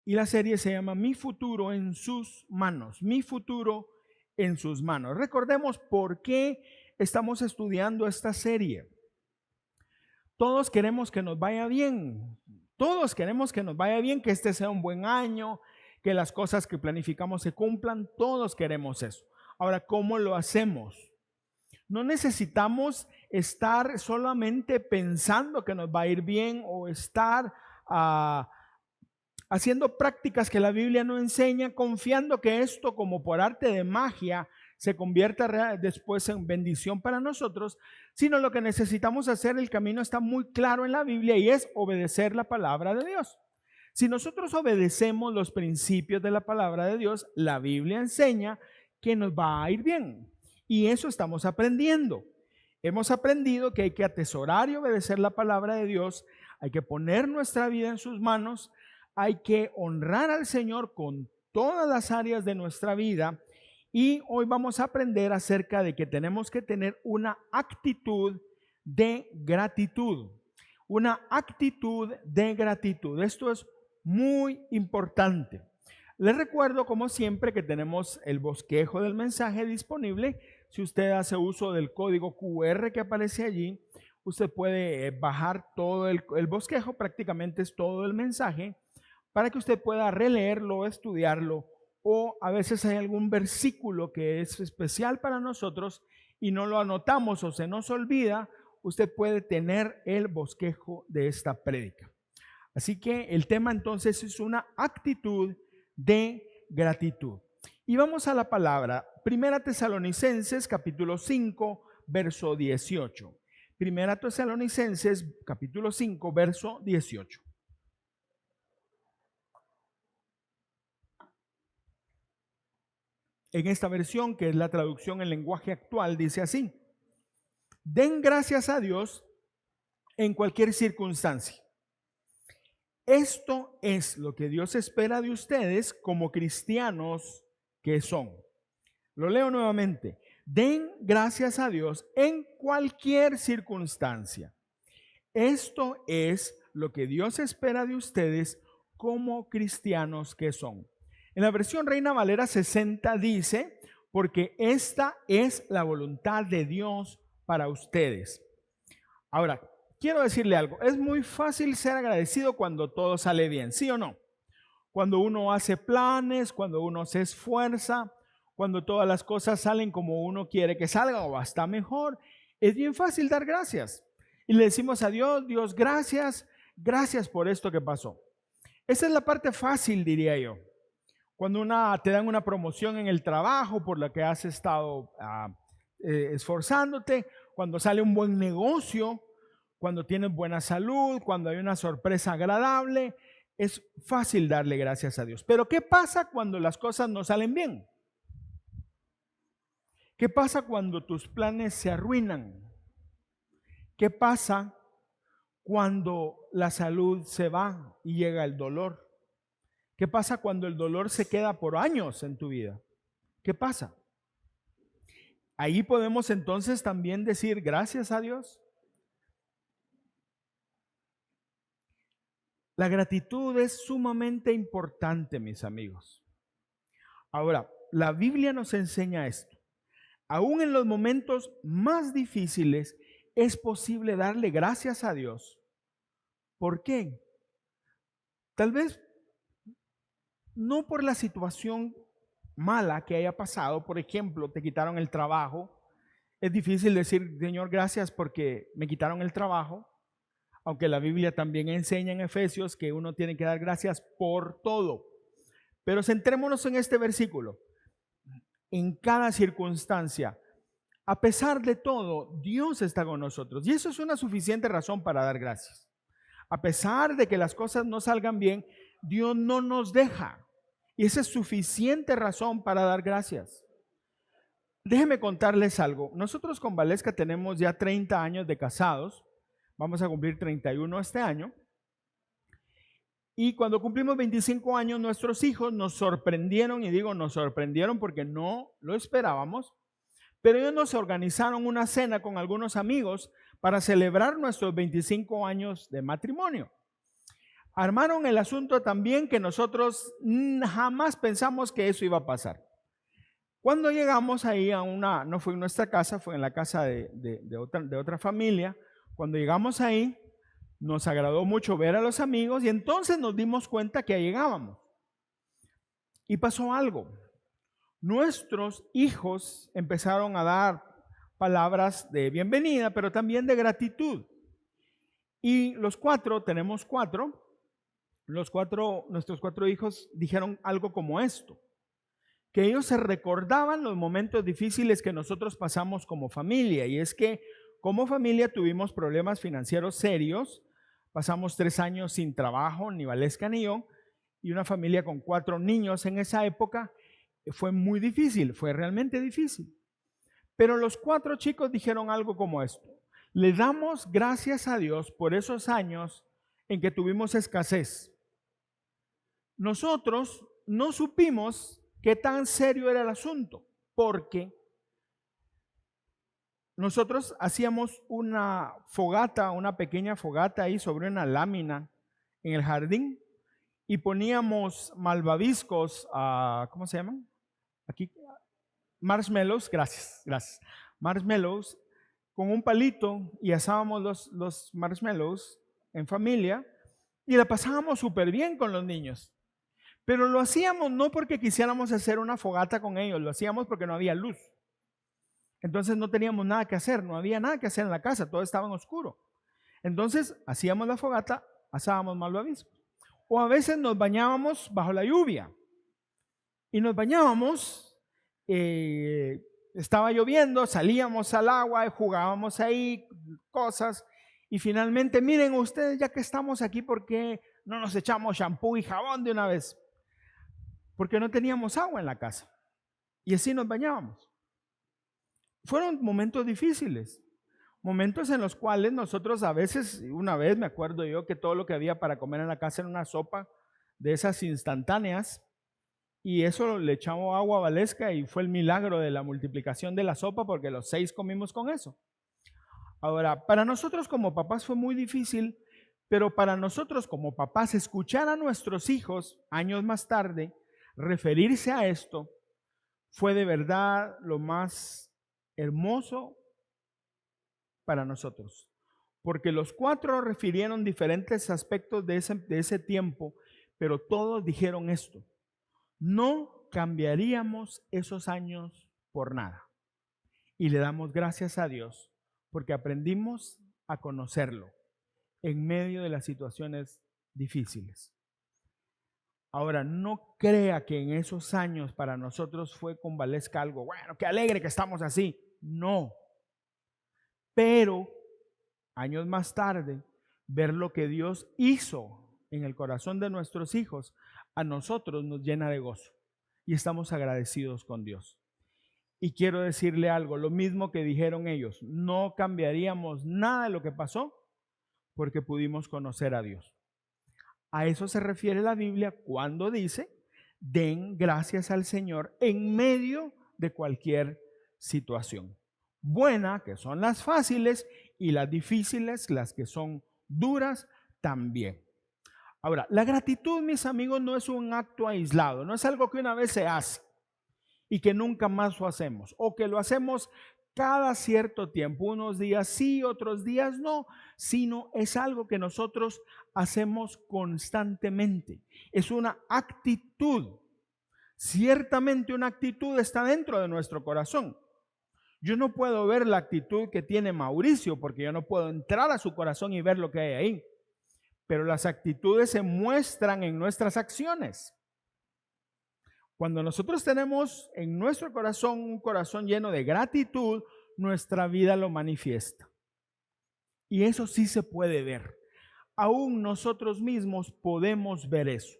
y la serie se llama Mi futuro en sus manos. Mi futuro en sus manos. Recordemos por qué estamos estudiando esta serie. Todos queremos que nos vaya bien. Todos queremos que nos vaya bien, que este sea un buen año, que las cosas que planificamos se cumplan. Todos queremos eso. Ahora, ¿cómo lo hacemos? No necesitamos estar solamente pensando que nos va a ir bien o estar haciendo prácticas que la Biblia no enseña, confiando que esto como por arte de magia se convierta después en bendición para nosotros, sino lo que necesitamos hacer, el camino está muy claro en la Biblia y es obedecer la palabra de Dios. Si nosotros obedecemos los principios de la palabra de Dios, la Biblia enseña que nos va a ir bien. Y eso estamos aprendiendo. Hemos aprendido que hay que atesorar y obedecer la palabra de Dios, hay que poner nuestra vida en sus manos, hay que honrar al Señor con todas las áreas de nuestra vida. Y hoy vamos a aprender acerca de que tenemos que tener una actitud de gratitud. Una actitud de gratitud. Esto es muy importante. Les recuerdo, como siempre, que tenemos el bosquejo del mensaje disponible. Si usted hace uso del código QR que aparece allí, usted puede bajar todo el bosquejo, prácticamente es todo el mensaje, para que usted pueda releerlo, estudiarlo, o a veces hay algún versículo que es especial para nosotros y no lo anotamos o se nos olvida, usted puede tener el bosquejo de esta prédica. Así que el tema entonces es una actitud de gratitud. Y vamos a la palabra, Primera Tesalonicenses capítulo 5, verso 18. Primera Tesalonicenses capítulo 5, verso 18. En esta versión, que es la traducción en lenguaje actual, dice así: den gracias a Dios en cualquier circunstancia. Esto es lo que Dios espera de ustedes como cristianos que son. Lo leo nuevamente. Den gracias a Dios en cualquier circunstancia. Esto es lo que Dios espera de ustedes como cristianos que son. En la versión Reina Valera 60 dice, porque esta es la voluntad de Dios para ustedes. Ahora, quiero decirle algo, es muy fácil ser agradecido cuando todo sale bien, ¿sí o no? Cuando uno hace planes, cuando uno se esfuerza, cuando todas las cosas salen como uno quiere que salgan o hasta mejor, es bien fácil dar gracias. Y le decimos a Dios, Dios, gracias, gracias por esto que pasó. Esa es la parte fácil, diría yo. Cuando te dan una promoción en el trabajo por la que has estado esforzándote, cuando sale un buen negocio, cuando tienes buena salud, cuando hay una sorpresa agradable, es fácil darle gracias a Dios. Pero ¿qué pasa cuando las cosas no salen bien? ¿Qué pasa cuando tus planes se arruinan? ¿Qué pasa cuando la salud se va y llega el dolor? ¿Qué pasa cuando el dolor se queda por años en tu vida? ¿Qué pasa? Ahí podemos entonces también decir gracias a Dios. La gratitud es sumamente importante, mis amigos. Ahora, la Biblia nos enseña esto. Aún en los momentos más difíciles es posible darle gracias a Dios. ¿Por qué? Tal vez no por la situación mala que haya pasado. Por ejemplo, te quitaron el trabajo. Es difícil decir, Señor, gracias porque me quitaron el trabajo. Aunque la Biblia también enseña en Efesios que uno tiene que dar gracias por todo. Pero centrémonos en este versículo. En cada circunstancia, a pesar de todo, Dios está con nosotros. Y eso es una suficiente razón para dar gracias. A pesar de que las cosas no salgan bien, Dios no nos deja. Y esa es suficiente razón para dar gracias. Déjenme contarles algo. Nosotros con Valesca tenemos ya 30 años de casados. Vamos a cumplir 31 este año. Y cuando cumplimos 25 años, nuestros hijos nos sorprendieron, y digo nos sorprendieron porque no lo esperábamos, pero ellos nos organizaron una cena con algunos amigos para celebrar nuestros 25 años de matrimonio. armaron el asunto también que nosotros jamás pensamos que eso iba a pasar. Cuando llegamos ahí no fue en nuestra casa, fue en la casa de otra familia. Cuando llegamos ahí, nos agradó mucho ver a los amigos y entonces nos dimos cuenta que llegábamos. Y pasó algo. Nuestros hijos empezaron a dar palabras de bienvenida, pero también de gratitud. Y los cuatro, tenemos cuatro, nuestros cuatro hijos dijeron algo como esto, que ellos se recordaban los momentos difíciles que nosotros pasamos como familia. Y es que como familia tuvimos problemas financieros serios, pasamos 3 años sin trabajo, ni Valesca ni yo, y una familia con 4 niños en esa época fue muy difícil, fue realmente difícil. Pero los 4 chicos dijeron algo como esto: le damos gracias a Dios por esos años en que tuvimos escasez. Nosotros no supimos qué tan serio era el asunto, porque nosotros hacíamos una fogata, una pequeña fogata ahí sobre una lámina en el jardín y poníamos malvaviscos, ¿cómo se llaman? Aquí, marshmallows, gracias. Marshmallows con un palito y asábamos los marshmallows en familia y la pasábamos súper bien con los niños. Pero lo hacíamos no porque quisiéramos hacer una fogata con ellos, lo hacíamos porque no había luz. Entonces no teníamos nada que hacer, no había nada que hacer en la casa, todo estaba en oscuro. Entonces hacíamos la fogata, asábamos malvaviscos. O a veces nos bañábamos bajo la lluvia. Y nos bañábamos, estaba lloviendo, salíamos al agua, jugábamos ahí cosas. Y finalmente, miren ustedes, ya que estamos aquí, ¿por qué no nos echamos shampoo y jabón de una vez? Porque no teníamos agua en la casa. Y así nos bañábamos. Fueron momentos difíciles, momentos en los cuales nosotros a veces, una vez me acuerdo yo que todo lo que había para comer en la casa era una sopa de esas instantáneas y eso le echamos agua a Valesca y fue el milagro de la multiplicación de la sopa porque los 6 comimos con eso. Ahora, para nosotros como papás fue muy difícil, pero para nosotros como papás escuchar a nuestros hijos años más tarde referirse a esto fue de verdad lo más hermoso para nosotros, porque los 4 refirieron diferentes aspectos de ese tiempo, pero todos dijeron esto: no cambiaríamos esos años por nada. Y le damos gracias a Dios porque aprendimos a conocerlo en medio de las situaciones difíciles. Ahora, no crea que en esos años para nosotros fue con Valesca algo, bueno, qué alegre que estamos así. No. Pero años más tarde, ver lo que Dios hizo en el corazón de nuestros hijos, a nosotros nos llena de gozo y estamos agradecidos con Dios. Y quiero decirle algo, lo mismo que dijeron ellos, no cambiaríamos nada de lo que pasó porque pudimos conocer a Dios. A eso se refiere la Biblia cuando dice, den gracias al Señor en medio de cualquier situación. Buena, que son las fáciles, y las difíciles, las que son duras, también. Ahora, la gratitud, mis amigos, no es un acto aislado, no es algo que una vez se hace y que nunca más lo hacemos, o que lo hacemos cada cierto tiempo, unos días sí, otros días no, sino es algo que nosotros hacemos constantemente. Es una actitud. Ciertamente una actitud está dentro de nuestro corazón. Yo no puedo ver la actitud que tiene Mauricio porque yo no puedo entrar a su corazón y ver lo que hay ahí. Pero las actitudes se muestran en nuestras acciones. Cuando nosotros tenemos en nuestro corazón un corazón lleno de gratitud, nuestra vida lo manifiesta. Y eso sí se puede ver. Aún nosotros mismos podemos ver eso.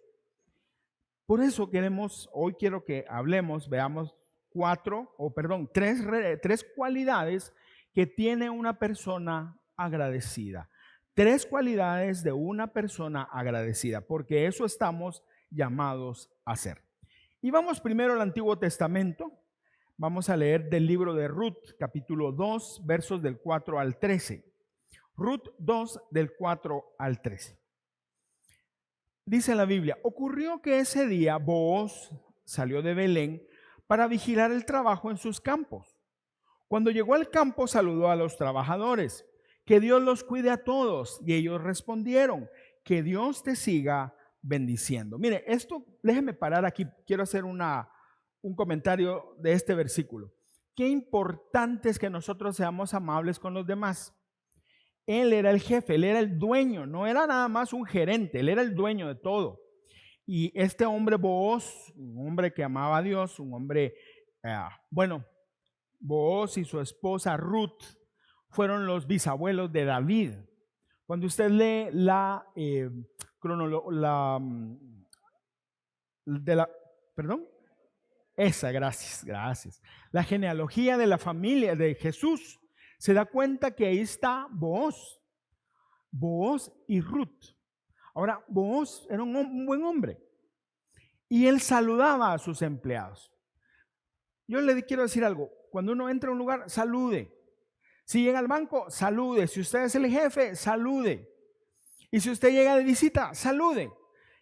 Por eso hoy quiero que hablemos, veamos tres cualidades que tiene una persona agradecida. 3 cualidades de una persona agradecida, porque eso estamos llamados a hacer. Y vamos primero al Antiguo Testamento. Vamos a leer del libro de Ruth, capítulo 2, versos del 4 al 13. Ruth 2, del 4 al 13. dice la Biblia, ocurrió que ese día Booz salió de Belén para vigilar el trabajo en sus campos. Cuando llegó al campo saludó a los trabajadores. Que Dios los cuide a todos. Y ellos respondieron, que Dios te siga bendiciendo. Mire, esto, déjeme parar aquí. Quiero hacer un comentario de este versículo. Qué importante es que nosotros seamos amables con los demás. Él era el jefe, él era el dueño, no era nada más un gerente, él era el dueño de todo. Y este hombre Booz, un hombre que amaba a Dios, un hombre, Booz y su esposa Ruth fueron los bisabuelos de David. Cuando usted lee gracias. La genealogía de la familia de Jesús, se da cuenta que ahí está Booz y Ruth. Ahora, Booz era un buen hombre y él saludaba a sus empleados. Yo le quiero decir algo, cuando uno entra a un lugar, salude. Si llega al banco, salude. Si usted es el jefe, salude. Y si usted llega de visita, salude.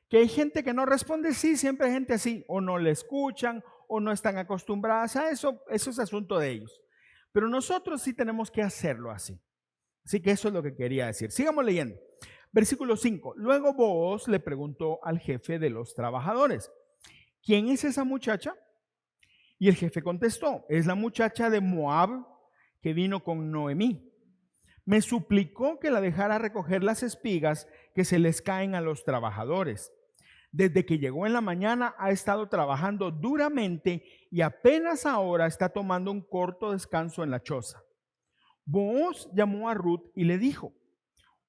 Que hay gente que no responde, sí, siempre hay gente así, o no le escuchan, o no están acostumbradas a eso es asunto de ellos. Pero nosotros sí tenemos que hacerlo así. Así que eso es lo que quería decir. Sigamos leyendo. Versículo 5. Luego Booz le preguntó al jefe de los trabajadores, ¿quién es esa muchacha? Y el jefe contestó, es la muchacha de Moab que vino con Noemí. Me suplicó que la dejara recoger las espigas que se les caen a los trabajadores. Desde que llegó en la mañana ha estado trabajando duramente y apenas ahora está tomando un corto descanso en la choza. Booz llamó a Ruth y le dijo,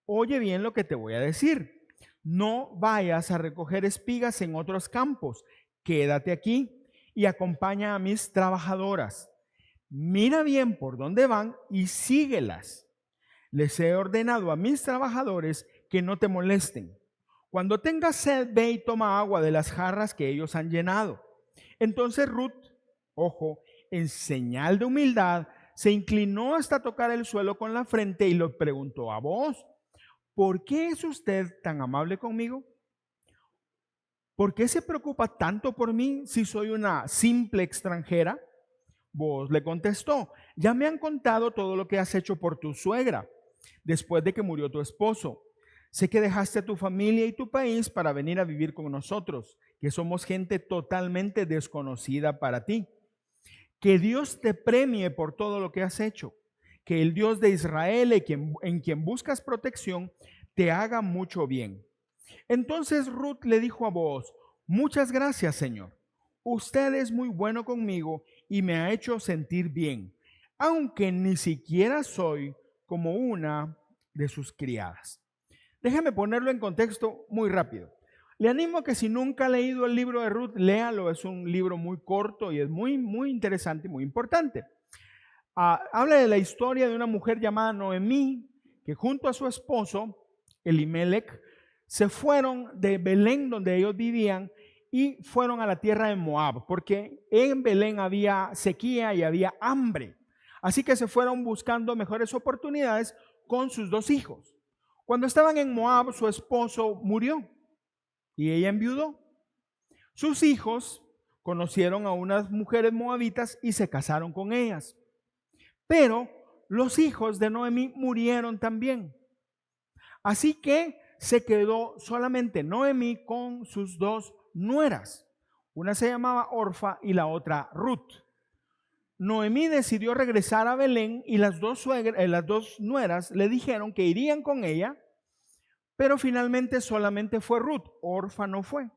oye bien lo que te voy a decir. No vayas a recoger espigas en otros campos. Quédate aquí y acompaña a mis trabajadoras. Mira bien por dónde van y síguelas. Les he ordenado a mis trabajadores que no te molesten. Cuando tengas sed, ve y toma agua de las jarras que ellos han llenado. Entonces Ruth, en señal de humildad, se inclinó hasta tocar el suelo con la frente y le preguntó a Booz, ¿por qué es usted tan amable conmigo? ¿Por qué se preocupa tanto por mí si soy una simple extranjera? Booz le contestó, ya me han contado todo lo que has hecho por tu suegra después de que murió tu esposo. Sé que dejaste a tu familia y tu país para venir a vivir con nosotros, que somos gente totalmente desconocida para ti. Que Dios te premie por todo lo que has hecho. Que el Dios de Israel, en quien buscas protección, te haga mucho bien. Entonces Ruth le dijo a Booz, muchas gracias, Señor. Usted es muy bueno conmigo y me ha hecho sentir bien, aunque ni siquiera soy como una de sus criadas. Déjame ponerlo en contexto muy rápido. Le animo a que si nunca ha leído el libro de Ruth, léalo. Es un libro muy corto y es muy, muy interesante y muy importante. Habla de la historia de una mujer llamada Noemí, que junto a su esposo, Elimelech, se fueron de Belén, donde ellos vivían, y fueron a la tierra de Moab, porque en Belén había sequía y había hambre. Así que se fueron buscando mejores oportunidades con sus dos hijos. Cuando estaban en Moab, su esposo murió y ella enviudó. Sus hijos conocieron a unas mujeres moabitas y se casaron con ellas. Pero los hijos de Noemí murieron también. Así que se quedó solamente Noemí con sus dos nueras. Una se llamaba Orfa y la otra Ruth. Noemí decidió regresar a Belén y las dos nueras le dijeron que irían con ella, pero finalmente solamente fue Ruth. Orfa no fue.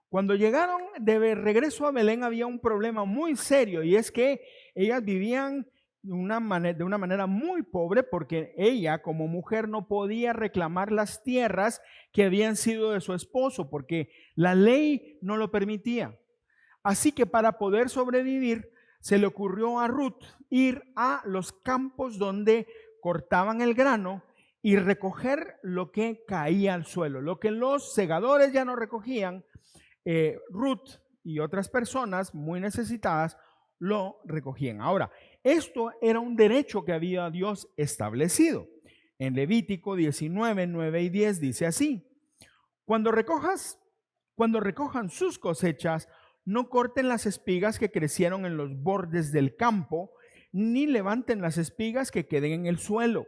Cuando llegaron de regreso a Belén había un problema muy serio, y es que ellas vivían de una manera muy pobre, porque ella como mujer no podía reclamar las tierras que habían sido de su esposo, porque la ley no lo permitía. Así que para poder sobrevivir se le ocurrió a Ruth ir a los campos donde cortaban el grano y recoger lo que caía al suelo, lo que los segadores ya no recogían. Ruth y otras personas muy necesitadas lo recogían. Ahora, esto era un derecho que había Dios establecido. En Levítico 19, 9 y 10 dice así: Cuando recojan sus cosechas, no corten las espigas que crecieron en los bordes del campo, ni levanten las espigas que queden en el suelo.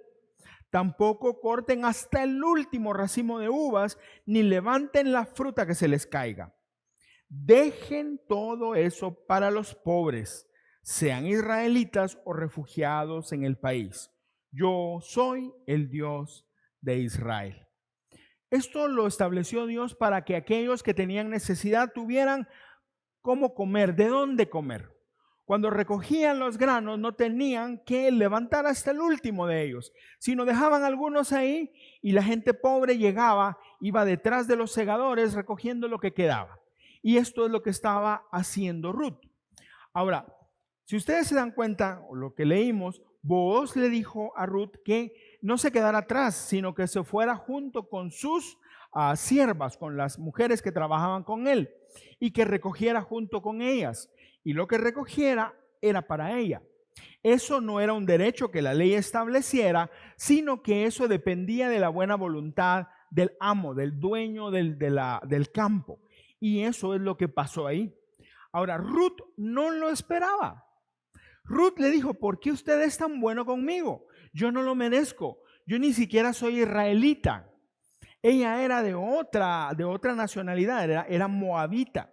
Tampoco corten hasta el último racimo de uvas, ni levanten la fruta que se les caiga. Dejen todo eso para los pobres, sean israelitas o refugiados en el país. Yo soy el Dios de Israel. Esto lo estableció Dios para que aquellos que tenían necesidad tuvieran cómo comer, de dónde comer. Cuando recogían los granos no tenían que levantar hasta el último de ellos, sino dejaban algunos ahí y la gente pobre llegaba, iba detrás de los segadores recogiendo lo que quedaba. Y esto es lo que estaba haciendo Ruth. Ahora, si ustedes se dan cuenta, o lo que leímos, Booz le dijo a Ruth que no se quedara atrás, sino que se fuera junto con sus siervas, con las mujeres que trabajaban con él, y que recogiera junto con ellas. Y lo que recogiera era para ella. Eso no era un derecho que la ley estableciera, sino que eso dependía de la buena voluntad del amo, del dueño del campo. Y eso es lo que pasó ahí. Ahora, Ruth no lo esperaba. Ruth le dijo, ¿por qué usted es tan bueno conmigo? Yo no lo merezco. Yo ni siquiera soy israelita. Ella era de otra nacionalidad, era moabita.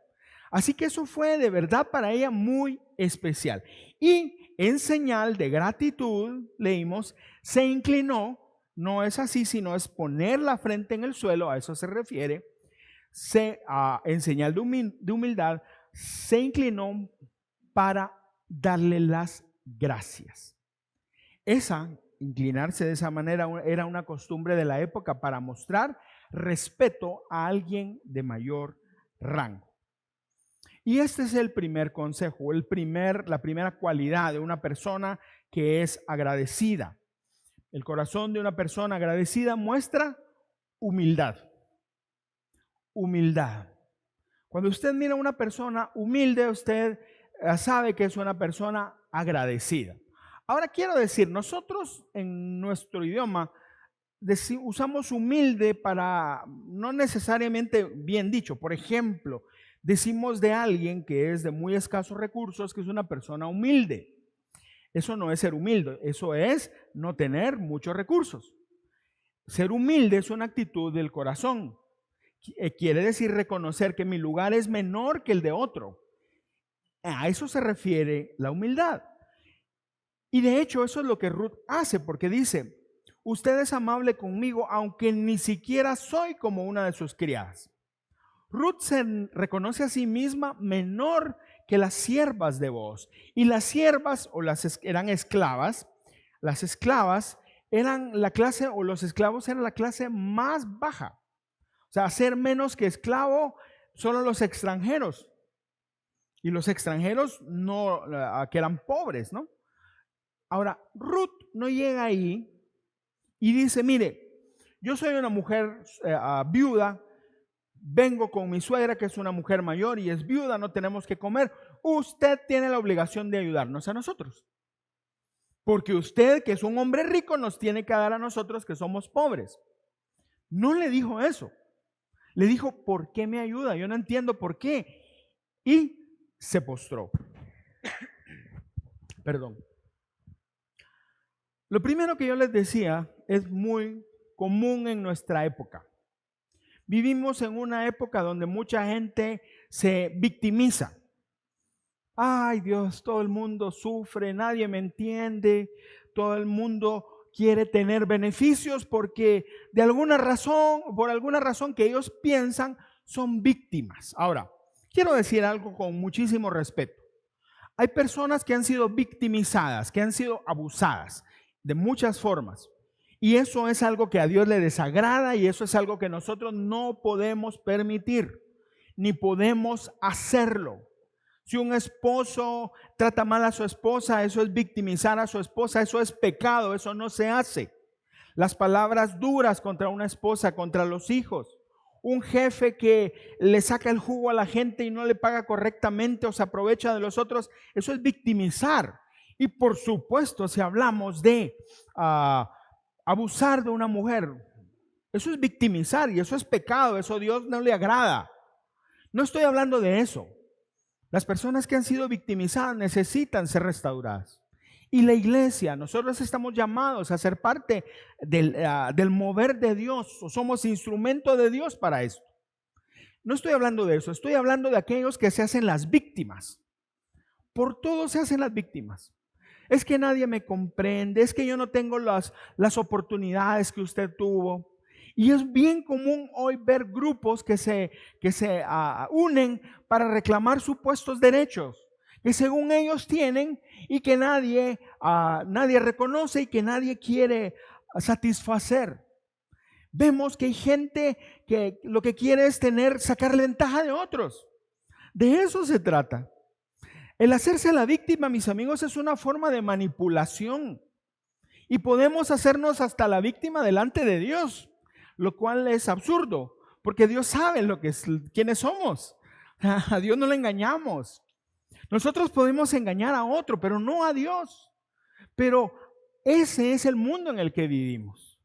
Así que eso fue de verdad para ella muy especial. Y en señal de gratitud, leímos, se inclinó, no es así, sino es poner la frente en el suelo, a eso se refiere, en señal de humildad, se inclinó para darle las gracias. Inclinarse de esa manera era una costumbre de la época para mostrar respeto a alguien de mayor rango. Y este es el primer consejo, la primera cualidad de una persona que es agradecida. El corazón de una persona agradecida muestra humildad. Humildad. Cuando usted mira a una persona humilde, usted sabe que es una persona agradecida. Ahora quiero decir, nosotros en nuestro idioma usamos humilde para no necesariamente bien dicho. Por ejemplo, decimos de alguien que es de muy escasos recursos que es una persona humilde. Eso no es ser humilde, eso es no tener muchos recursos. Ser humilde es una actitud del corazón. Quiere decir reconocer que mi lugar es menor que el de otro. A eso se refiere la humildad. Y de hecho eso es lo que Ruth hace, porque dice, usted es amable conmigo aunque ni siquiera soy como una de sus criadas. Ruth se reconoce a sí misma menor que las siervas de Booz. Y las siervas eran esclavas. Las esclavas eran la clase, o los esclavos eran la clase más baja. O sea, ser menos que esclavo solo los extranjeros. Y los extranjeros no, que eran pobres, ¿no? Ahora, Ruth no llega ahí y dice, mire, yo soy una mujer viuda, vengo con mi suegra que es una mujer mayor y es viuda, no tenemos que comer. Usted tiene la obligación de ayudarnos a nosotros. Porque usted, que es un hombre rico, nos tiene que dar a nosotros que somos pobres. No le dijo eso. Le dijo, ¿por qué me ayuda? Yo no entiendo por qué. Y se postró. Perdón. Lo primero que yo les decía es muy común en nuestra época. Vivimos en una época donde mucha gente se victimiza. Ay Dios, todo el mundo sufre, nadie me entiende, todo el mundo quiere tener beneficios porque por alguna razón que ellos piensan, son víctimas. Ahora, quiero decir algo con muchísimo respeto. Hay personas que han sido victimizadas, que han sido abusadas de muchas formas. Y eso es algo que a Dios le desagrada y eso es algo que nosotros no podemos permitir, ni podemos hacerlo. Si un esposo trata mal a su esposa, eso es victimizar a su esposa, eso es pecado, eso no se hace. Las palabras duras contra una esposa, contra los hijos. Un jefe que le saca el jugo a la gente y no le paga correctamente o se aprovecha de los otros, eso es victimizar. Y por supuesto, si hablamos de abusar de una mujer, Eso es victimizar y eso es pecado, eso a Dios no le agrada. No estoy hablando de eso. Las personas que han sido victimizadas necesitan ser restauradas. Y la iglesia, nosotros estamos llamados a ser parte del mover de Dios, o somos instrumento de Dios para esto. No estoy hablando de eso, estoy hablando de aquellos que se hacen las víctimas. Por todo se hacen las víctimas. Es que nadie me comprende, es que yo no tengo las oportunidades que usted tuvo. Y es bien común hoy ver grupos que se unen para reclamar supuestos derechos que según ellos tienen y que nadie reconoce y que nadie quiere satisfacer. Vemos que hay gente que lo que quiere es sacarle ventaja de otros. De eso se trata. El hacerse la víctima, mis amigos, es una forma de manipulación. Y podemos hacernos hasta la víctima delante de Dios, lo cual es absurdo, porque Dios sabe quiénes somos. A Dios no le engañamos. Nosotros podemos engañar a otro, pero no a Dios. Pero ese es el mundo en el que vivimos.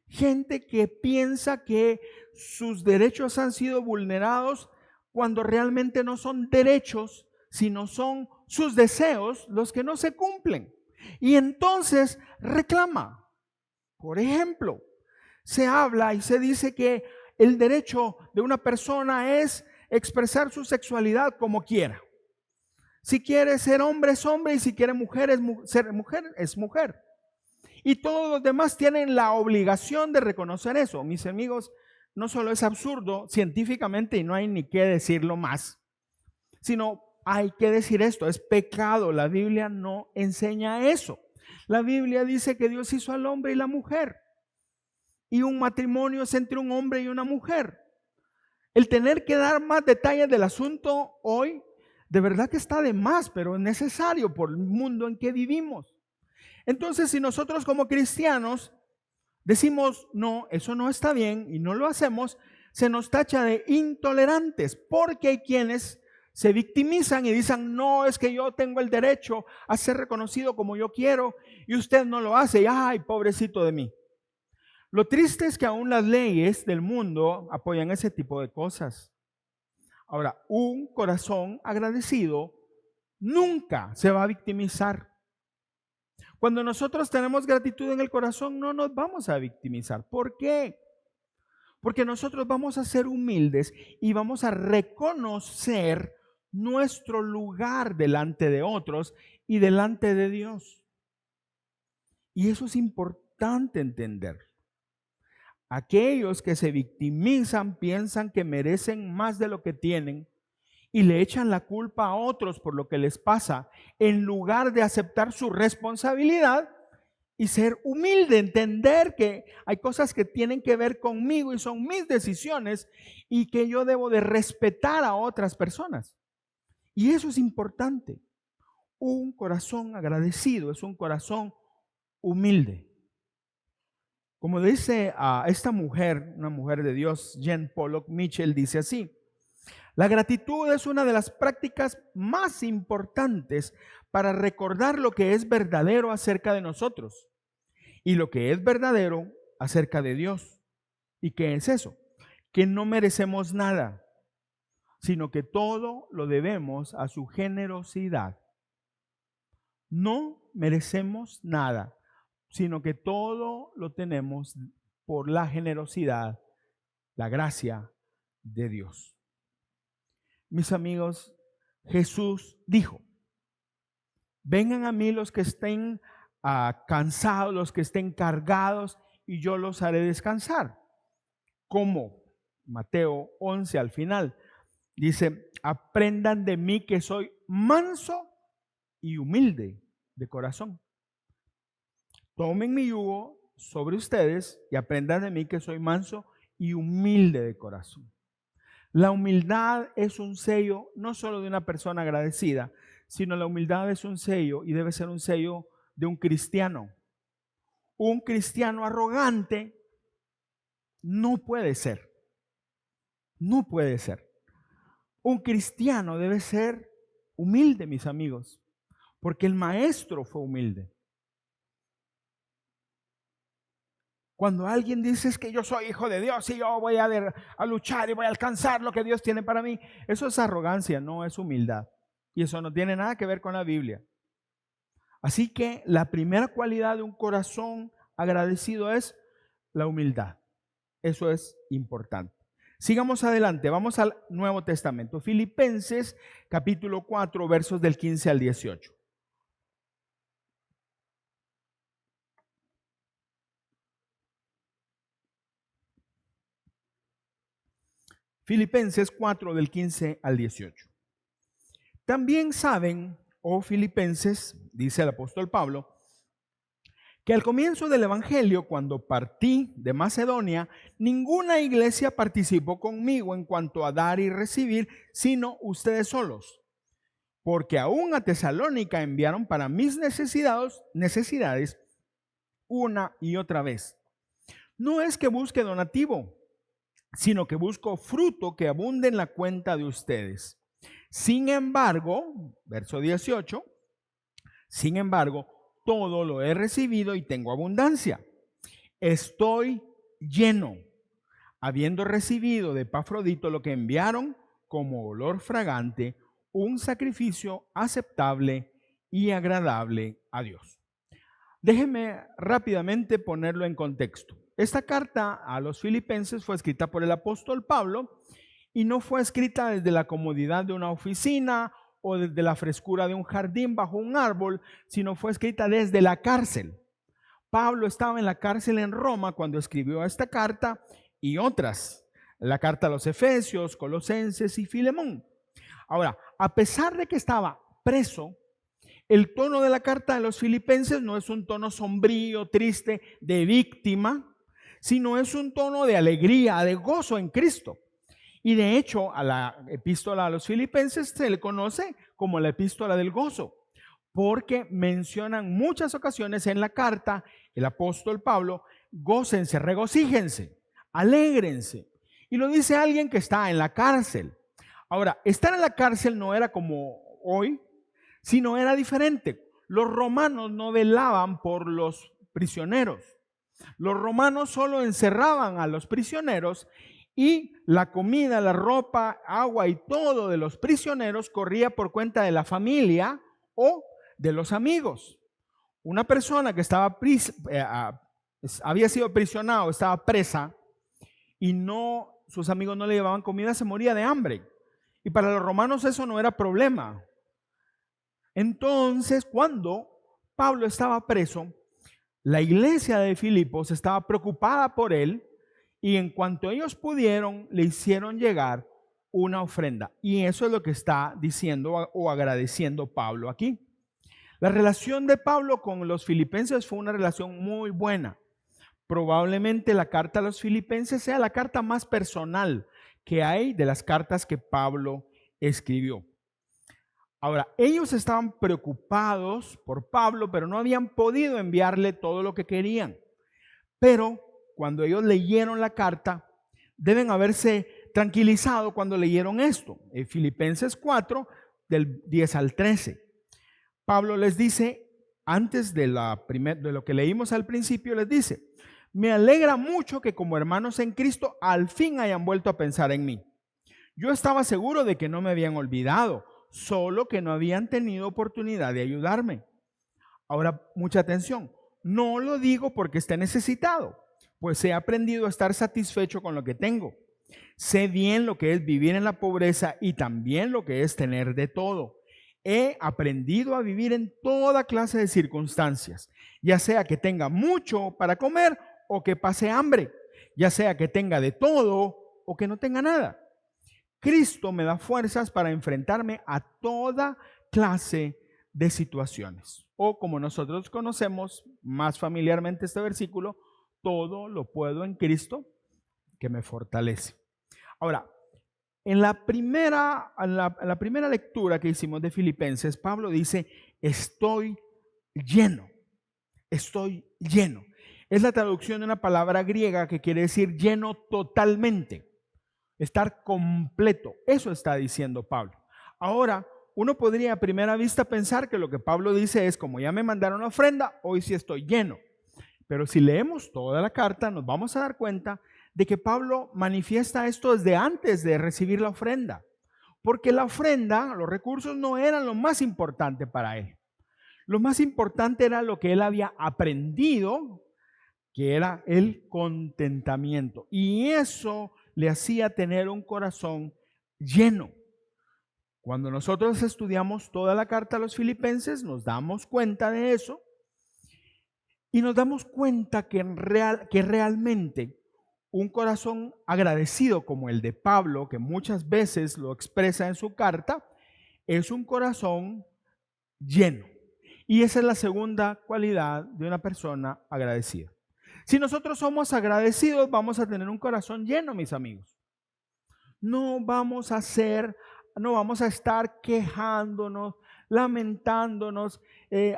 Gente que piensa que sus derechos han sido vulnerados cuando realmente no son derechos, sino son sus deseos los que no se cumplen. Y entonces reclama. Por ejemplo, se habla y se dice que el derecho de una persona es expresar su sexualidad como quiera. Si quiere ser hombre es hombre y si quiere ser mujer es mujer. Y todos los demás tienen la obligación de reconocer eso. Mis amigos, no solo es absurdo científicamente y no hay ni qué decirlo más, sino hay que decir esto, es pecado. La Biblia no enseña eso. La Biblia dice que Dios hizo al hombre y la mujer. Y un matrimonio es entre un hombre y una mujer. El tener que dar más detalles del asunto hoy, de verdad que está de más, pero es necesario por el mundo en que vivimos. Entonces, si nosotros como cristianos decimos, no, eso no está bien y no lo hacemos, se nos tacha de intolerantes, porque hay quienes se victimizan y dicen, no, es que yo tengo el derecho a ser reconocido como yo quiero y usted no lo hace y ay, pobrecito de mí. Lo triste es que aún las leyes del mundo apoyan ese tipo de cosas. Ahora, un corazón agradecido nunca se va a victimizar. Cuando nosotros tenemos gratitud en el corazón, no nos vamos a victimizar. ¿Por qué? Porque nosotros vamos a ser humildes y vamos a reconocer nuestro lugar delante de otros y delante de Dios. Y eso es importante entender. Aquellos que se victimizan piensan que merecen más de lo que tienen y le echan la culpa a otros por lo que les pasa, en lugar de aceptar su responsabilidad y ser humilde, entender que hay cosas que tienen que ver conmigo y son mis decisiones y que yo debo de respetar a otras personas. Y eso es importante. Un corazón agradecido es un corazón humilde. Como dice a esta mujer, una mujer de Dios, Jen Pollock Mitchell, dice así: la gratitud es una de las prácticas más importantes para recordar lo que es verdadero acerca de nosotros y lo que es verdadero acerca de Dios. ¿Y qué es eso? Que no merecemos nada, sino que todo lo debemos a su generosidad. No merecemos nada, sino que todo lo tenemos por la generosidad, la gracia de Dios. Mis amigos, Jesús dijo, vengan a mí los que estén cansados, los que estén cargados, y yo los haré descansar. ¿Cómo? Mateo 11 al final dice, aprendan de mí que soy manso y humilde de corazón. Tomen mi yugo sobre ustedes y aprendan de mí que soy manso y humilde de corazón. La humildad es un sello no solo de una persona agradecida, sino la humildad es un sello y debe ser un sello de un cristiano. Un cristiano arrogante no puede ser. No puede ser. Un cristiano debe ser humilde, mis amigos, porque el maestro fue humilde. Cuando alguien dice es que yo soy hijo de Dios y yo voy a luchar y voy a alcanzar lo que Dios tiene para mí, eso es arrogancia, no es humildad. Y eso no tiene nada que ver con la Biblia. Así que la primera cualidad de un corazón agradecido es la humildad. Eso es importante. Sigamos adelante, vamos al Nuevo Testamento. Filipenses capítulo 4, versos del 15 al 18. Filipenses 4 del 15 al 18. También saben, oh filipenses, dice el apóstol Pablo, que al comienzo del Evangelio, cuando partí de Macedonia, ninguna iglesia participó conmigo en cuanto a dar y recibir, sino ustedes solos. Porque aún a Tesalónica enviaron para mis necesidades una y otra vez. No es que busque donativo, sino que busco fruto que abunde en la cuenta de ustedes. Sin embargo, verso 18, sin embargo, todo lo he recibido y tengo abundancia. Estoy lleno, habiendo recibido de Epafrodito lo que enviaron como olor fragante, un sacrificio aceptable y agradable a Dios. Déjenme rápidamente ponerlo en contexto. Esta carta a los filipenses fue escrita por el apóstol Pablo y no fue escrita desde la comodidad de una oficina o desde la frescura de un jardín bajo un árbol, sino fue escrita desde la cárcel. Pablo estaba en la cárcel en Roma cuando escribió esta carta y otras, la carta a los Efesios, Colosenses y Filemón. Ahora, a pesar de que estaba preso, el tono de la carta de los filipenses no es un tono sombrío, triste, de víctima, sino es un tono de alegría, de gozo en Cristo. Y de hecho, a la epístola a los filipenses se le conoce como la epístola del gozo, porque mencionan muchas ocasiones en la carta el apóstol Pablo, gócense, regocíjense, alégrense. Y lo dice alguien que está en la cárcel. Ahora, estar en la cárcel no era como hoy, sino era diferente. Los romanos no velaban por los prisioneros. Los romanos solo encerraban a los prisioneros y la comida, la ropa, agua y todo de los prisioneros corría por cuenta de la familia o de los amigos. Una persona que había sido aprisionado, estaba presa y sus amigos no le llevaban comida, se moría de hambre. Y para los romanos eso no era problema. Entonces, cuando Pablo estaba preso, la iglesia de Filipos estaba preocupada por él y en cuanto ellos pudieron, le hicieron llegar una ofrenda. Y eso es lo que está diciendo o agradeciendo Pablo aquí. La relación de Pablo con los filipenses fue una relación muy buena. Probablemente la carta a los filipenses sea la carta más personal que hay de las cartas que Pablo escribió. Ahora, ellos estaban preocupados por Pablo, pero no habían podido enviarle todo lo que querían. Pero cuando ellos leyeron la carta, deben haberse tranquilizado cuando leyeron esto. En Filipenses 4, del 10 al 13. Pablo les dice, antes de lo que leímos al principio, les dice, me alegra mucho que como hermanos en Cristo al fin hayan vuelto a pensar en mí. Yo estaba seguro de que no me habían olvidado, solo que no habían tenido oportunidad de ayudarme. Ahora, mucha atención, no lo digo porque esté necesitado, pues he aprendido a estar satisfecho con lo que tengo. Sé bien lo que es vivir en la pobreza y también lo que es tener de todo. He aprendido a vivir en toda clase de circunstancias, ya sea que tenga mucho para comer o que pase hambre, ya sea que tenga de todo o que no tenga nada. Cristo me da fuerzas para enfrentarme a toda clase de situaciones. O como nosotros conocemos más familiarmente este versículo, todo lo puedo en Cristo que me fortalece. Ahora, en la primera lectura que hicimos de Filipenses, Pablo dice, estoy lleno, estoy lleno. Es la traducción de una palabra griega que quiere decir lleno totalmente, estar completo. Eso está diciendo Pablo. Ahora, uno podría a primera vista pensar que lo que Pablo dice es, como ya me mandaron ofrenda, hoy sí estoy lleno. Pero si leemos toda la carta, nos vamos a dar cuenta de que Pablo manifiesta esto desde antes de recibir la ofrenda. Porque la ofrenda, los recursos no eran lo más importante para él. Lo más importante era lo que él había aprendido, que era el contentamiento. Y eso le hacía tener un corazón lleno. Cuando nosotros estudiamos toda la carta a los Filipenses, nos damos cuenta de eso y nos damos cuenta que realmente un corazón agradecido como el de Pablo, que muchas veces lo expresa en su carta, es un corazón lleno. Y esa es la segunda cualidad de una persona agradecida. Si nosotros somos agradecidos, vamos a tener un corazón lleno, mis amigos. No vamos a estar quejándonos, lamentándonos,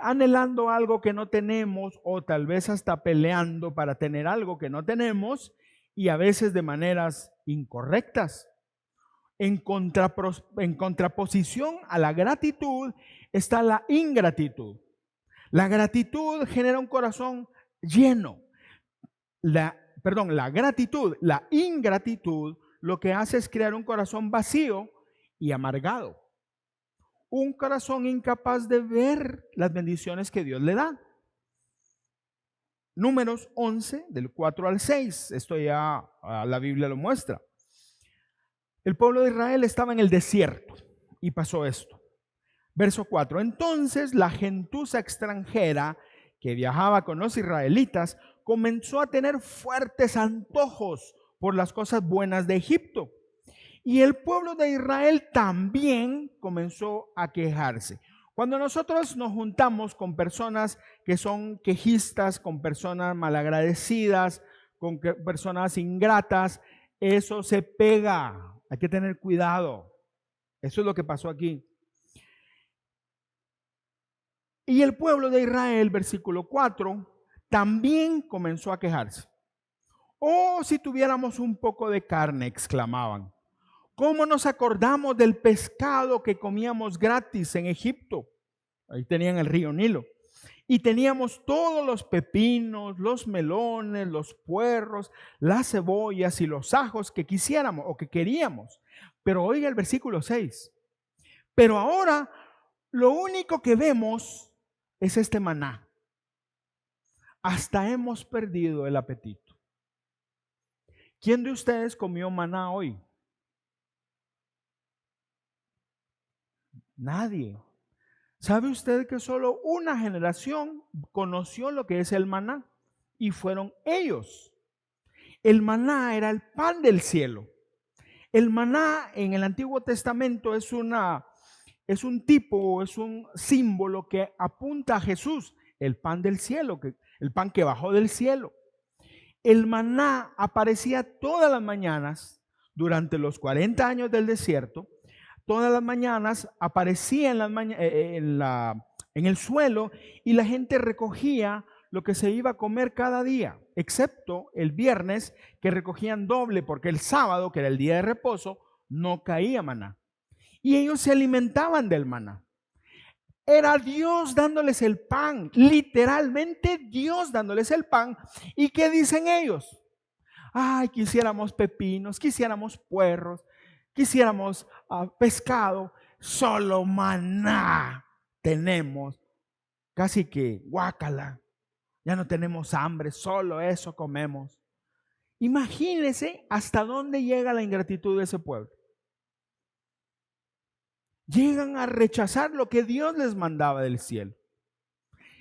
anhelando algo que no tenemos o tal vez hasta peleando para tener algo que no tenemos y a veces de maneras incorrectas. En contraposición a la gratitud está la ingratitud. La gratitud genera un corazón lleno. La ingratitud lo que hace es crear un corazón vacío y amargado. Un corazón incapaz de ver las bendiciones que Dios le da. Números 11, del 4 al 6. Esto ya la Biblia lo muestra. El pueblo de Israel estaba en el desierto y pasó esto. Verso 4. Entonces la gentuza extranjera que viajaba con los israelitas comenzó a tener fuertes antojos por las cosas buenas de Egipto. Y el pueblo de Israel también comenzó a quejarse. Cuando nosotros nos juntamos con personas que son quejistas, con personas malagradecidas, con personas ingratas, eso se pega. Hay que tener cuidado. Eso es lo que pasó aquí. Y el pueblo de Israel, versículo 4, también comenzó a quejarse. Oh, si tuviéramos un poco de carne, exclamaban. ¿Cómo nos acordamos del pescado que comíamos gratis en Egipto? Ahí tenían el río Nilo. Y teníamos todos los pepinos, los melones, los puerros, las cebollas y los ajos que quisiéramos o que queríamos. Pero oiga el versículo 6. Pero ahora lo único que vemos es este maná. Hasta hemos perdido el apetito. ¿Quién de ustedes comió maná hoy? Nadie. ¿Sabe usted que solo una generación conoció lo que es el maná? Y fueron ellos. El maná era el pan del cielo. El maná en el Antiguo Testamento es un símbolo que apunta a Jesús, el pan del cielo, el pan que bajó del cielo. El maná aparecía todas las mañanas durante los 40 años del desierto. Todas las mañanas aparecía en el suelo y la gente recogía lo que se iba a comer cada día, excepto el viernes, que recogían doble porque el sábado, que era el día de reposo, no caía maná. Y ellos se alimentaban del maná. Era Dios dándoles el pan, literalmente Dios dándoles el pan. ¿Y qué dicen ellos? Ay, quisiéramos pepinos, quisiéramos puerros, quisiéramos pescado, solo maná tenemos. Casi que guácala, ya no tenemos hambre, solo eso comemos. Imagínense hasta dónde llega la ingratitud de ese pueblo. Llegan a rechazar lo que Dios les mandaba del cielo.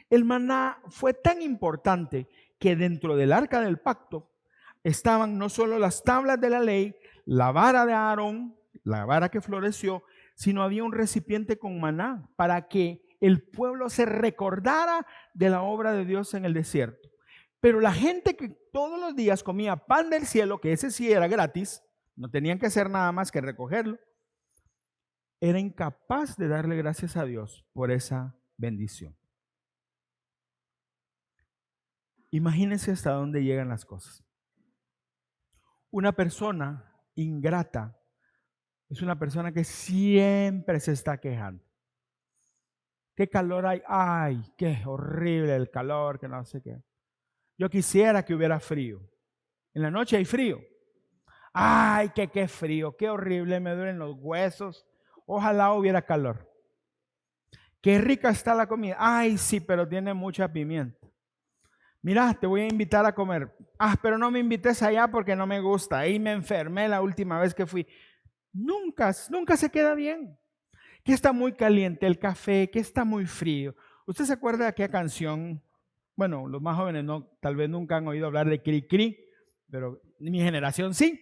El maná fue tan importante que dentro del arca del pacto estaban no solo las tablas de la ley, la vara de Aarón, la vara que floreció, sino había un recipiente con maná para que el pueblo se recordara de la obra de Dios en el desierto. Pero la gente que todos los días comía pan del cielo, que ese sí era gratis, no tenían que hacer nada más que recogerlo, era incapaz de darle gracias a Dios por esa bendición. Imagínense hasta dónde llegan las cosas. Una persona ingrata es una persona que siempre se está quejando. ¿Qué calor hay? Ay, qué horrible el calor, que no sé qué. Yo quisiera que hubiera frío. En la noche hay frío. Ay, qué frío, qué horrible, me duelen los huesos. Ojalá hubiera calor. Qué rica está la comida. Ay, sí, pero tiene mucha pimienta. Mira, te voy a invitar a comer. Pero no me invites allá porque no me gusta. Ahí me enfermé la última vez que fui. Nunca se queda bien. Que está muy caliente el café, que está muy frío. ¿Usted se acuerda de aquella canción? Bueno, los más jóvenes no, tal vez nunca han oído hablar de Cri Cri, pero mi generación sí.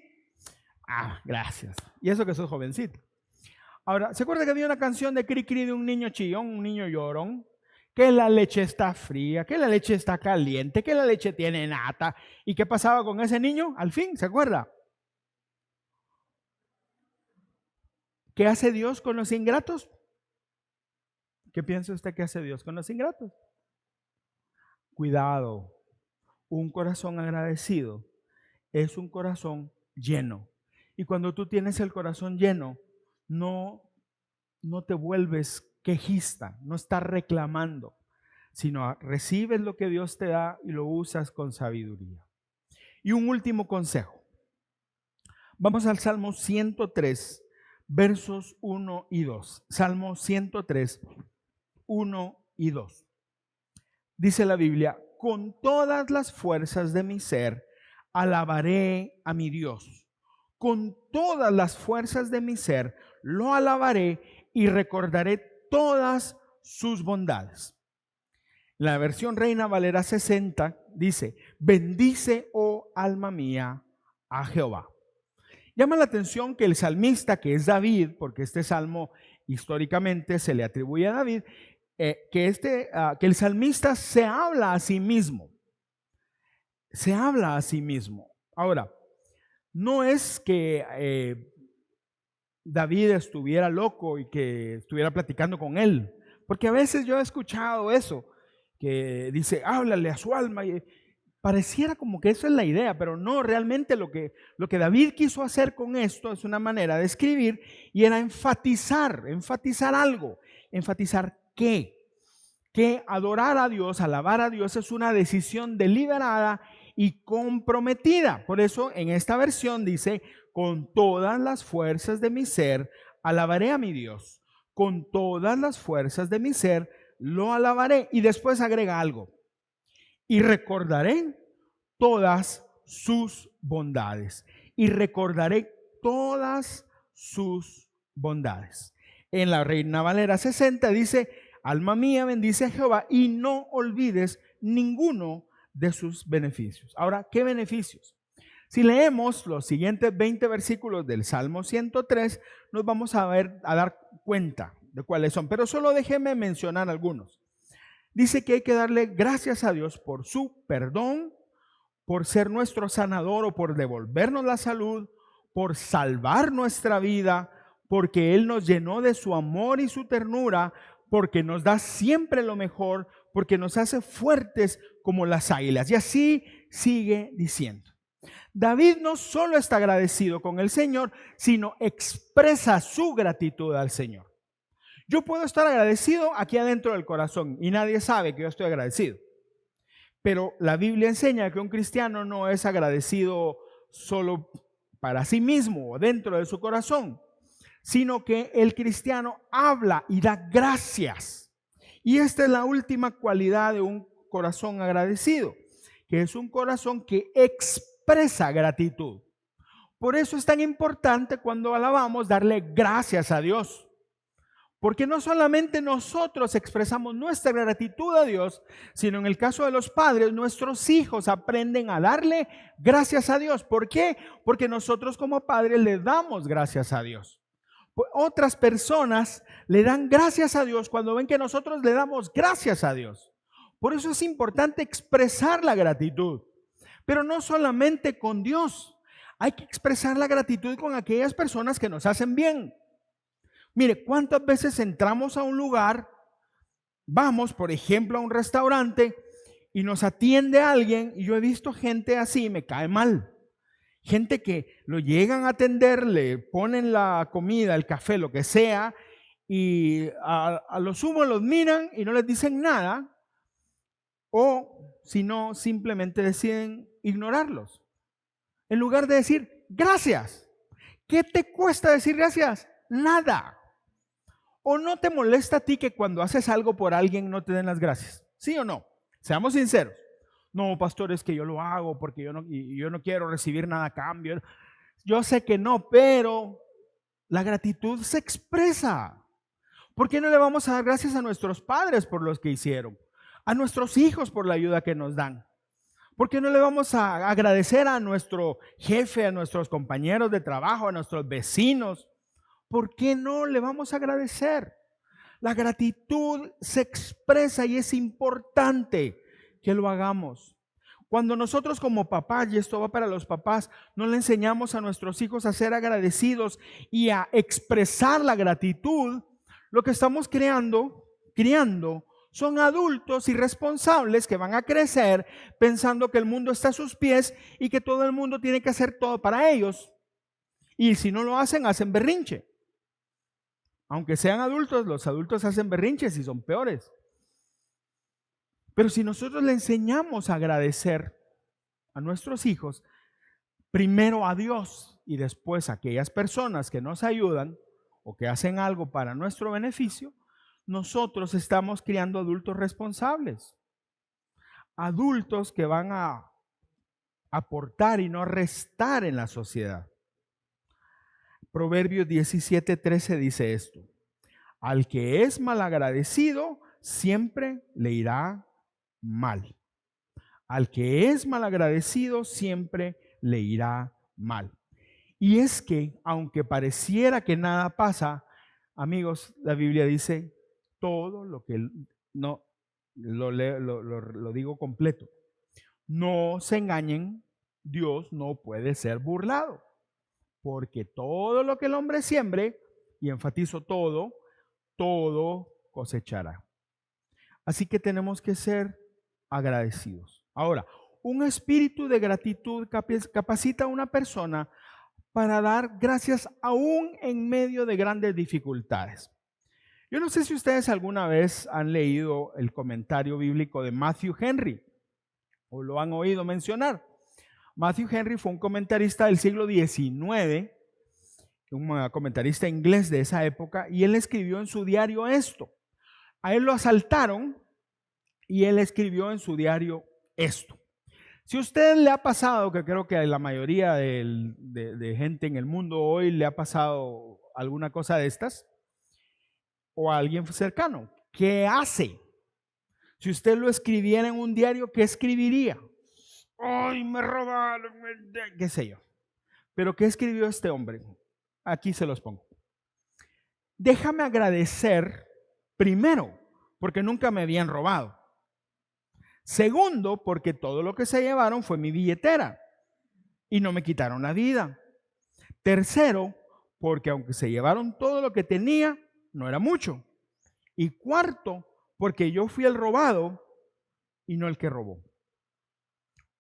Gracias. Y eso que soy jovencito. Ahora, ¿se acuerda que había una canción de Cri Cri de un niño chillón, un niño llorón? Que la leche está fría, que la leche está caliente, que la leche tiene nata. ¿Y qué pasaba con ese niño? Al fin, ¿se acuerda? ¿Qué hace Dios con los ingratos? ¿Qué piensa usted que hace Dios con los ingratos? Cuidado, un corazón agradecido es un corazón lleno. Y cuando tú tienes el corazón lleno, no te vuelves quejista, no estás reclamando, sino recibes lo que Dios te da y lo usas con sabiduría. Y un último consejo. Vamos al Salmo 103, versos 1 y 2. Salmo 103, 1 y 2. Dice la Biblia: con todas las fuerzas de mi ser, alabaré a mi Dios. Con todas las fuerzas de mi ser, lo alabaré y recordaré todas sus bondades. La versión Reina Valera 60 dice: bendice, oh alma mía, a Jehová. Llama la atención que el salmista, que es David, porque este salmo históricamente se le atribuye a David, que el salmista se habla a sí mismo. Se habla a sí mismo. Ahora, no es que David estuviera loco y que estuviera platicando con él, porque a veces yo he escuchado eso, que dice, háblale a su alma, y pareciera como que eso es la idea, pero no, realmente lo que David quiso hacer con esto es una manera de escribir y era enfatizar algo. ¿Enfatizar qué? Que adorar a Dios, alabar a Dios es una decisión deliberada y comprometida. Por eso en esta versión dice: con todas las fuerzas de mi ser, alabaré a mi Dios. Con todas las fuerzas de mi ser, lo alabaré. Y después agrega algo: y recordaré todas sus bondades. Y recordaré todas sus bondades. En la Reina Valera 60 dice: alma mía, bendice a Jehová y no olvides ninguno de sus beneficios. Ahora, ¿qué beneficios? Si leemos los siguientes 20 versículos del Salmo 103, nos vamos a dar cuenta de cuáles son. Pero solo déjeme mencionar algunos. Dice que hay que darle gracias a Dios por su perdón, por ser nuestro sanador o por devolvernos la salud, por salvar nuestra vida, porque Él nos llenó de su amor y su ternura, porque nos da siempre lo mejor, porque nos hace fuertes como las águilas. Y así sigue diciendo. David no solo está agradecido con el Señor, sino expresa su gratitud al Señor. Yo puedo estar agradecido aquí adentro del corazón y nadie sabe que yo estoy agradecido. Pero la Biblia enseña que un cristiano no es agradecido solo para sí mismo o dentro de su corazón, sino que el cristiano habla y da gracias. Y esta es la última cualidad de un corazón agradecido, que es un corazón que expresa gratitud. Por eso es tan importante cuando alabamos darle gracias a Dios. Porque no solamente nosotros expresamos nuestra gratitud a Dios, sino en el caso de los padres, nuestros hijos aprenden a darle gracias a Dios. ¿Por qué? Porque nosotros como padres le damos gracias a Dios. Otras personas le dan gracias a Dios cuando ven que nosotros le damos gracias a Dios. Por eso es importante expresar la gratitud. Pero no solamente con Dios. Hay que expresar la gratitud con aquellas personas que nos hacen bien. Mire, ¿cuántas veces entramos a un lugar, vamos, por ejemplo, a un restaurante y nos atiende alguien? Y yo he visto gente así, me cae mal. Gente que lo llegan a atender, le ponen la comida, el café, lo que sea, y a lo sumo los miran y no les dicen nada. O sino simplemente deciden ignorarlos. En lugar de decir gracias. ¿Qué te cuesta decir gracias? Nada. ¿O no te molesta a ti que cuando haces algo por alguien no te den las gracias? ¿Sí o no? Seamos sinceros. No, pastor, es que yo lo hago porque yo no quiero recibir nada a cambio. Yo sé que no, pero la gratitud se expresa. ¿Por qué no le vamos a dar gracias a nuestros padres por los que hicieron? A nuestros hijos por la ayuda que nos dan. ¿Por qué no le vamos a agradecer a nuestro jefe, a nuestros compañeros de trabajo, a nuestros vecinos? ¿Por qué no le vamos a agradecer? La gratitud se expresa y es importante que lo hagamos. Cuando nosotros como papás, y esto va para los papás, no le enseñamos a nuestros hijos a ser agradecidos y a expresar la gratitud, lo que estamos criando son adultos irresponsables que van a crecer pensando que el mundo está a sus pies y que todo el mundo tiene que hacer todo para ellos. Y si no lo hacen, hacen berrinche. Aunque sean adultos, los adultos hacen berrinches y son peores. Pero si nosotros le enseñamos a agradecer a nuestros hijos, primero a Dios y después a aquellas personas que nos ayudan o que hacen algo para nuestro beneficio, nosotros estamos criando adultos responsables. Adultos que van a aportar y no restar en la sociedad. Proverbios 17:13 dice esto: al que es malagradecido, siempre le irá mal. Al que es malagradecido, siempre le irá mal. Y es que, aunque pareciera que nada pasa, amigos, la Biblia dice todo lo que no, lo digo completo. No se engañen, Dios no puede ser burlado, porque todo lo que el hombre siembre, y enfatizo todo cosechará. Así que tenemos que ser agradecidos. Ahora, un espíritu de gratitud capacita a una persona para dar gracias aún en medio de grandes dificultades. Yo no sé si ustedes alguna vez han leído el comentario bíblico de Matthew Henry o lo han oído mencionar. Matthew Henry fue un comentarista del siglo XIX, un comentarista inglés de esa época, y él escribió en su diario esto. A él lo asaltaron y él escribió en su diario esto. Si a usted le ha pasado, que creo que a la mayoría de gente en el mundo hoy le ha pasado alguna cosa de estas, o a alguien cercano, ¿qué hace? Si usted lo escribiera en un diario, ¿qué escribiría? ¡Ay, me robaron! ¿Qué sé yo? Pero ¿qué escribió este hombre? Aquí se los pongo. Déjame agradecer, primero, porque nunca me habían robado. Segundo, porque todo lo que se llevaron fue mi billetera y no me quitaron la vida. Tercero, porque aunque se llevaron todo lo que tenía, no era mucho. Y cuarto, porque yo fui el robado y no el que robó.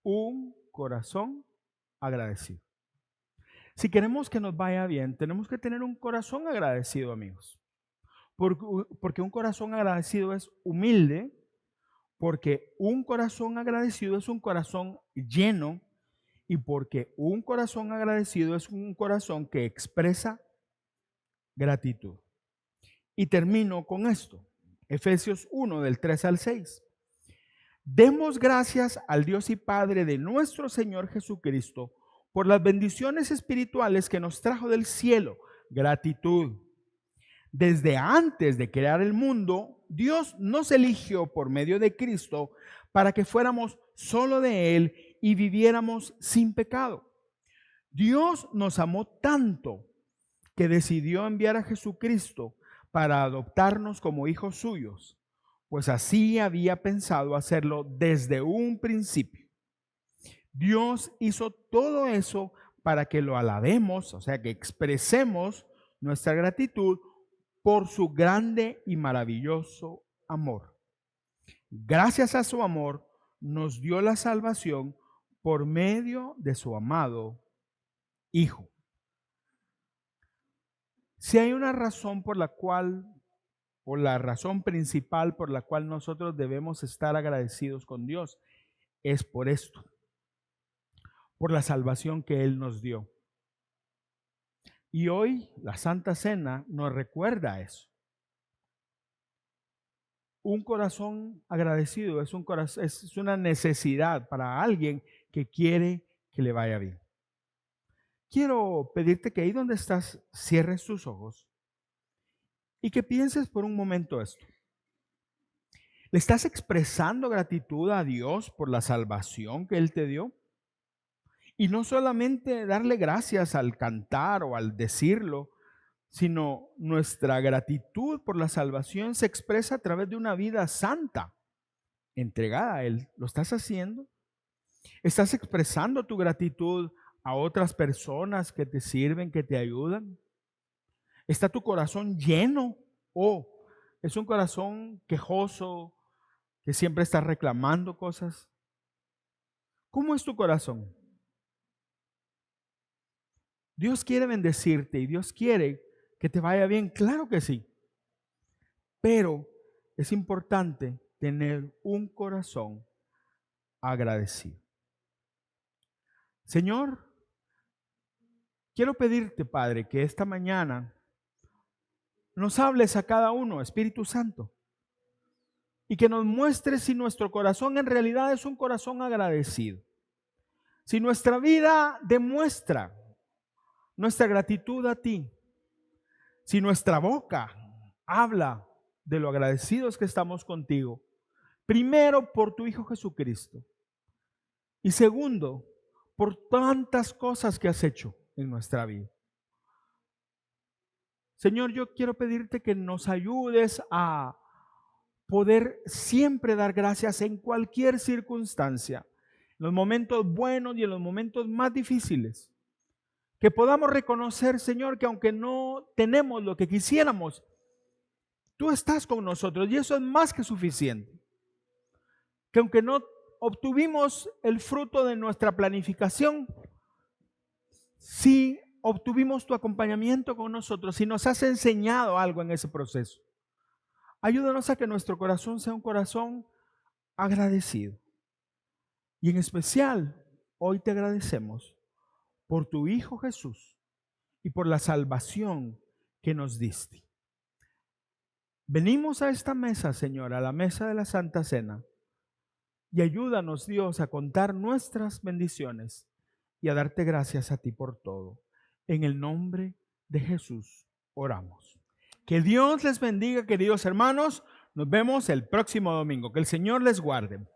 Un corazón agradecido. Si queremos que nos vaya bien, tenemos que tener un corazón agradecido, amigos. Porque un corazón agradecido es humilde, porque un corazón agradecido es un corazón lleno y porque un corazón agradecido es un corazón que expresa gratitud. Y termino con esto. Efesios 1, del 3 al 6. Demos gracias al Dios y Padre de nuestro Señor Jesucristo por las bendiciones espirituales que nos trajo del cielo. Gratitud. Desde antes de crear el mundo, Dios nos eligió por medio de Cristo para que fuéramos solo de Él y viviéramos sin pecado. Dios nos amó tanto que decidió enviar a Jesucristo para adoptarnos como hijos suyos, pues así había pensado hacerlo desde un principio. Dios hizo todo eso para que lo alabemos, o sea, que expresemos nuestra gratitud por su grande y maravilloso amor. Gracias a su amor, nos dio la salvación por medio de su amado Hijo. Si hay una razón por la cual, o la razón principal por la cual nosotros debemos estar agradecidos con Dios, es por esto, por la salvación que Él nos dio. Y hoy la Santa Cena nos recuerda eso. Un corazón agradecido es una necesidad para alguien que quiere que le vaya bien. Quiero pedirte que ahí donde estás cierres tus ojos y que pienses por un momento esto. ¿Le estás expresando gratitud a Dios por la salvación que Él te dio? Y no solamente darle gracias al cantar o al decirlo, sino nuestra gratitud por la salvación se expresa a través de una vida santa, entregada a Él. ¿Lo estás haciendo? ¿Estás expresando tu gratitud a otras personas que te sirven, que te ayudan? ¿Está tu corazón lleno o es un corazón quejoso que siempre está reclamando cosas? ¿Cómo es tu corazón? Dios quiere bendecirte y Dios quiere que te vaya bien, claro que sí. Pero es importante tener un corazón agradecido. Señor, quiero pedirte, Padre, que esta mañana nos hables a cada uno, Espíritu Santo, y que nos muestres si nuestro corazón en realidad es un corazón agradecido. Si nuestra vida demuestra nuestra gratitud a ti, si nuestra boca habla de lo agradecidos que estamos contigo, primero por tu Hijo Jesucristo y segundo por tantas cosas que has hecho en nuestra vida. Señor, yo quiero pedirte que nos ayudes a poder siempre dar gracias en cualquier circunstancia, en los momentos buenos y en los momentos más difíciles. Que podamos reconocer, Señor, que aunque no tenemos lo que quisiéramos, tú estás con nosotros y eso es más que suficiente. Que aunque no obtuvimos el fruto de nuestra planificación, sí obtuvimos tu acompañamiento con nosotros y nos has enseñado algo en ese proceso. Ayúdanos a que nuestro corazón sea un corazón agradecido. Y en especial, hoy te agradecemos por tu Hijo Jesús y por la salvación que nos diste. Venimos a esta mesa, Señor, a la mesa de la Santa Cena, y ayúdanos, Dios, a contar nuestras bendiciones y a darte gracias a ti por todo. En el nombre de Jesús oramos. Que Dios les bendiga, queridos hermanos. Nos vemos el próximo domingo. Que el Señor les guarde.